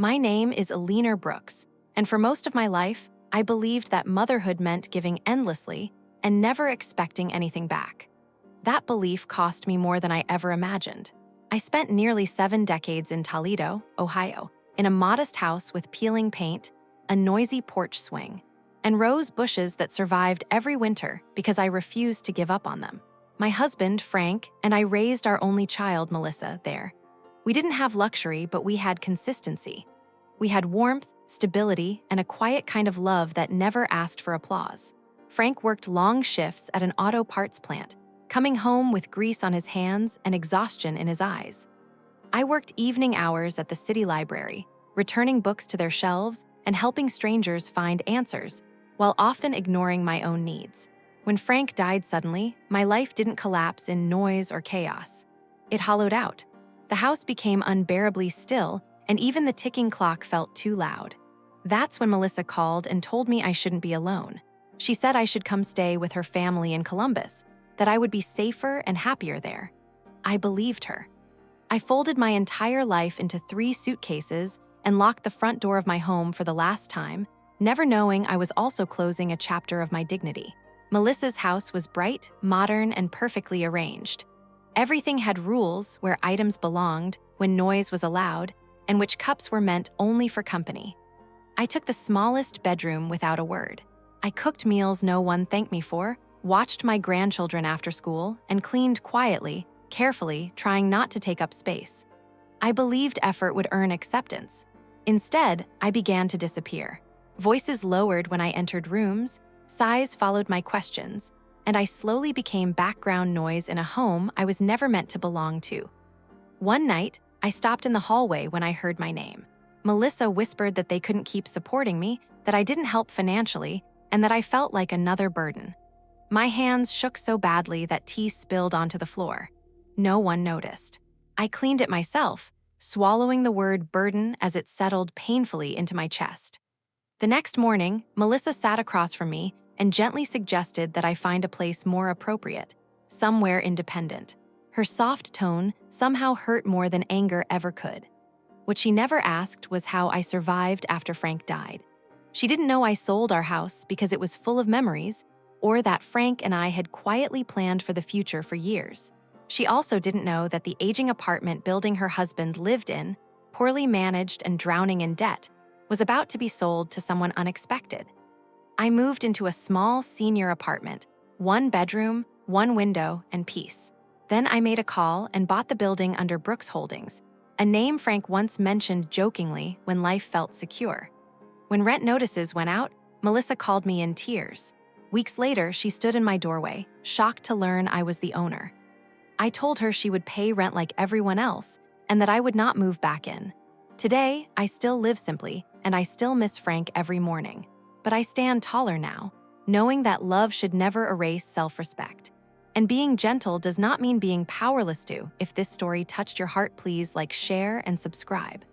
My name is Eleanor Brooks, and for most of my life, I believed that motherhood meant giving endlessly and never expecting anything back. That belief cost me more than I ever imagined. I spent nearly 7 decades in Toledo, Ohio, in a modest house with peeling paint, a noisy porch swing, and rose bushes that survived every winter because I refused to give up on them. My husband, Frank, and I raised our only child, Melissa, there. We didn't have luxury, but we had consistency. We had warmth, stability, and a quiet kind of love that never asked for applause. Frank worked long shifts at an auto parts plant, coming home with grease on his hands and exhaustion in his eyes. I worked evening hours at the city library, returning books to their shelves and helping strangers find answers, while often ignoring my own needs. When Frank died suddenly, my life didn't collapse in noise or chaos. It hollowed out. The house became unbearably still, and even the ticking clock felt too loud. That's when Melissa called and told me I shouldn't be alone. She said I should come stay with her family in Columbus, that I would be safer and happier there. I believed her. I folded my entire life into 3 suitcases and locked the front door of my home for the last time, never knowing I was also closing a chapter of my dignity. Melissa's house was bright, modern, and perfectly arranged. Everything had rules where items belonged, when noise was allowed, and which cups were meant only for company. I took the smallest bedroom without a word. I cooked meals no one thanked me for, watched my grandchildren after school, and cleaned quietly, carefully, trying not to take up space. I believed effort would earn acceptance. Instead, I began to disappear. Voices lowered when I entered rooms, sighs followed my questions, and I slowly became background noise in a home I was never meant to belong to. One night, I stopped in the hallway when I heard my name. Melissa whispered that they couldn't keep supporting me, that I didn't help financially, and that I felt like another burden. My hands shook so badly that tea spilled onto the floor. No one noticed. I cleaned it myself, swallowing the word burden as it settled painfully into my chest. The next morning, Melissa sat across from me and gently suggested that I find a place more appropriate, somewhere independent. Her soft tone somehow hurt more than anger ever could. What she never asked was how I survived after Frank died. She didn't know I sold our house because it was full of memories, or that Frank and I had quietly planned for the future for years. She also didn't know that the aging apartment building her husband lived in, poorly managed and drowning in debt, was about to be sold to someone unexpected. I moved into a small senior apartment, 1 bedroom, 1 window, and peace. Then I made a call and bought the building under Brooks Holdings, a name Frank once mentioned jokingly when life felt secure. When rent notices went out, Melissa called me in tears. Weeks later, she stood in my doorway, shocked to learn I was the owner. I told her she would pay rent like everyone else, and that I would not move back in. Today, I still live simply, and I still miss Frank every morning. But I stand taller now, knowing that love should never erase self-respect. And being gentle does not mean being powerless to. If this story touched your heart, please like, share, and subscribe.